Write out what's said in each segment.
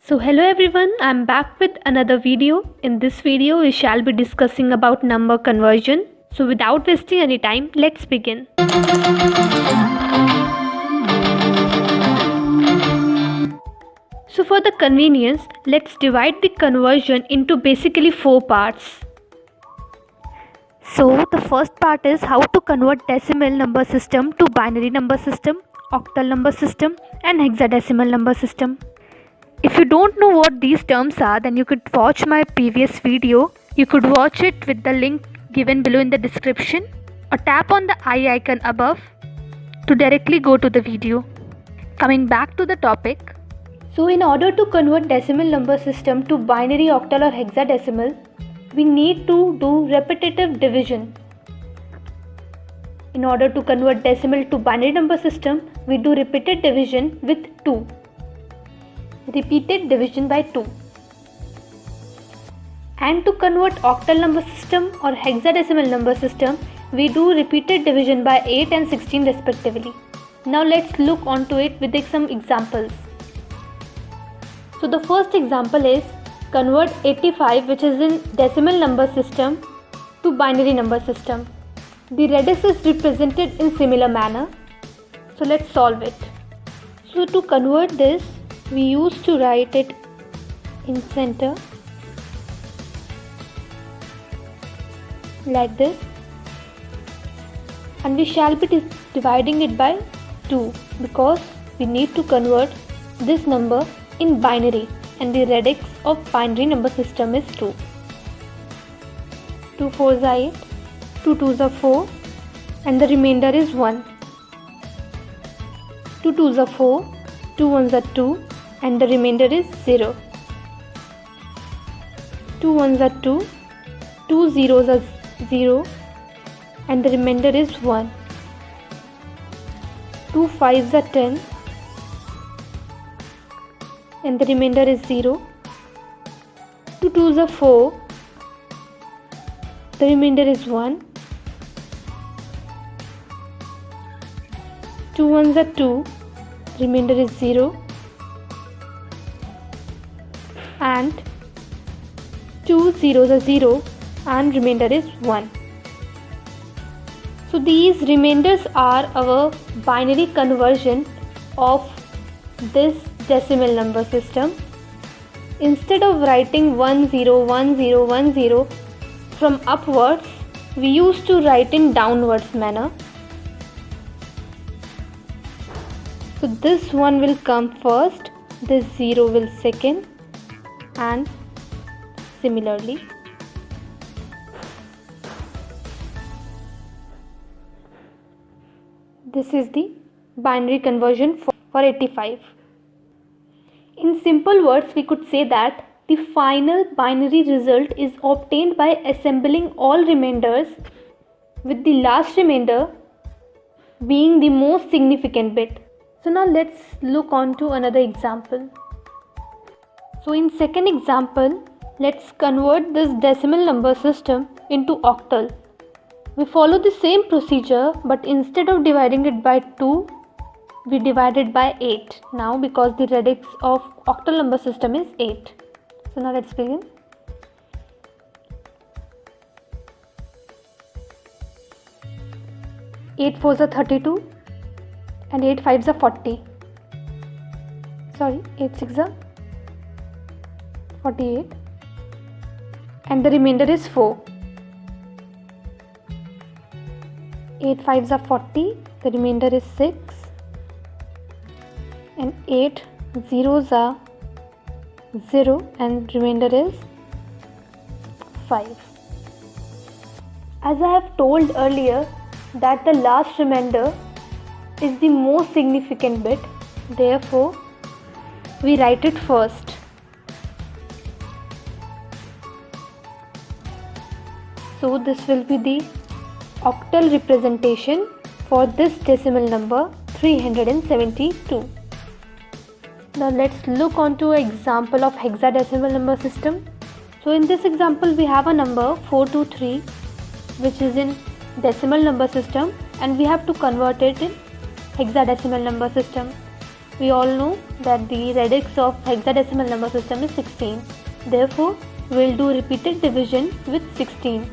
So hello everyone, I'm back with another video. In this video we shall be discussing about number conversion. So without wasting any time, let's begin. So for the convenience, let's divide the conversion into basically 4 parts. So the first part is how to convert decimal number system to binary number system, octal number system and hexadecimal number system. If you don't know what these terms are, then you could watch my previous video. You could watch it with the link given below in the description or tap on the I icon above to directly go to the video. Coming back to the topic. So in order to convert decimal number system to binary, octal or hexadecimal, we need to do repetitive division. In order to convert decimal to binary number system, we do repeated division with 2. Repeated division by 2. And to convert octal number system or hexadecimal number system, we do repeated division by 8 and 16 respectively. Now let's look onto it with some examples. So the first example is convert 85, which is in decimal number system, to binary number system. The radius is represented in similar manner. So let's solve it. So to convert this, we used to write it in center like this, and we shall be dividing it by 2 because we need to convert this number in binary, and the radix of binary number system is 2. 2 4s are 8, 2 2s are 4, and the remainder is 1. 2 2s are 4, 2 1s are 2, and the remainder is 0. 2 1s are 2, 2 zeros are 0, and the remainder is 1. 2 5s are 10, and the remainder is 0. 2 2s are 4, the remainder is 1. 2 1s are 2, remainder is 0. And 2 zeros are 0 and remainder is 1. So these remainders are our binary conversion of this decimal number system. Instead of writing 1 0 1 0 1 0 from upwards, we used to write in downwards manner. So this one will come first, this 0 will second, and similarly. This is the binary conversion for 85. In simple words, we could say that the final binary result is obtained by assembling all remainders, with the last remainder being the most significant bit. So now let's look on to another example. So in second example, let's convert this decimal number system into octal. We follow the same procedure, but instead of dividing it by 2, we divide it by 8 now, because the radix of octal number system is 8. So now let's begin. Eight 4s are 32 and 8 5s are 40. Sorry, 8 6s are 48, and the remainder is 4. 8 5s are 40, the remainder is 6, and 8 zeros are 0 and remainder is 5. As I have told earlier that the last remainder is the most significant bit, therefore we write it first. So this will be the octal representation for this decimal number 372. Now let's look on to an example of hexadecimal number system. So in this example we have a number 423, which is in decimal number system, and we have to convert it in hexadecimal number system. We all know that the radix of hexadecimal number system is 16. Therefore, we'll do repeated division with 16.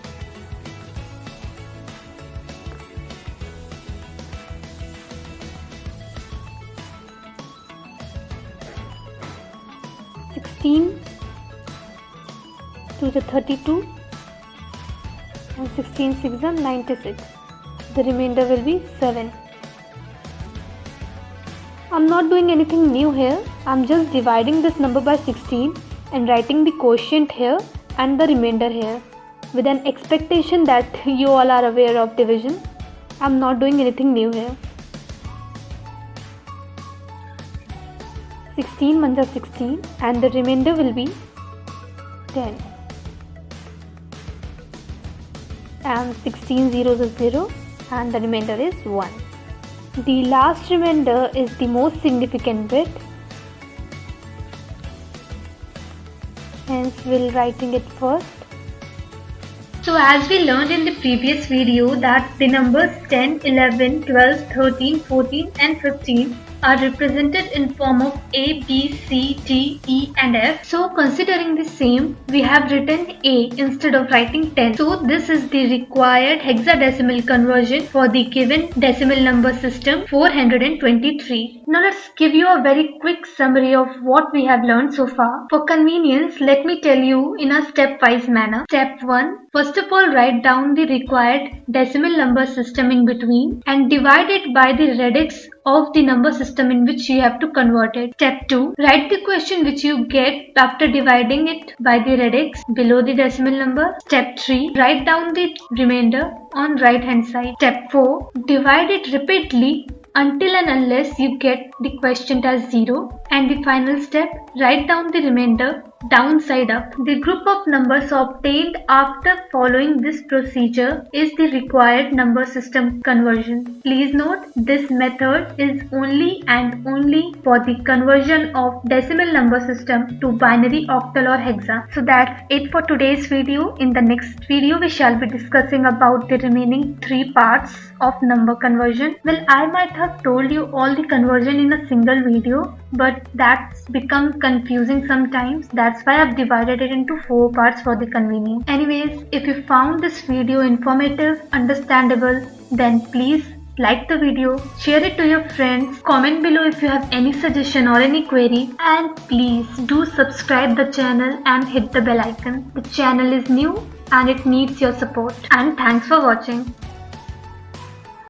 To the 32 and 16 6 are 96. The remainder will be 7. I'm not doing anything new here. I'm just dividing this number by 16 and writing the quotient here and the remainder here with an expectation that you all are aware of division. I'm not doing anything new here. 16 ones are 16 and the remainder will be 10. And 16 zeros is 0 and the remainder is 1. The last remainder is the most significant bit, hence we'll writing it first. So as we learned in the previous video that the numbers 10, 11, 12, 13, 14 and 15 are represented in form of A, B, C, D, E and F. So considering the same, we have written A instead of writing 10. So this is the required hexadecimal conversion for the given decimal number system 423. Now let's give you a very quick summary of what we have learned so far. For convenience, let me tell you in a stepwise manner. Step 1. First of all, write down the required decimal number system in between and divide it by the radix of the number system in which you have to convert it. Step 2. Write the question which you get after dividing it by the radix below the decimal number. Step 3. Write down the remainder on right hand side. Step 4. Divide it repeatedly until and unless you get the quotient as 0. And the final step, write down the remainder downside up. The group of numbers obtained after following this procedure is the required number system conversion. Please note, this method is only and only for the conversion of decimal number system to binary, octal or hexa. So that's it for today's video. In the next video, we shall be discussing about the remaining 3 parts of number conversion. Well, I might have told you all the conversion in a single video, but that's become confusing sometimes. That's why I've divided it into 4 parts for the convenience. Anyways, if you found this video informative, understandable, then please like the video, share it to your friends, comment below if you have any suggestion or any query, and please do subscribe the channel and hit the bell icon. The channel is new and it needs your support. And thanks for watching.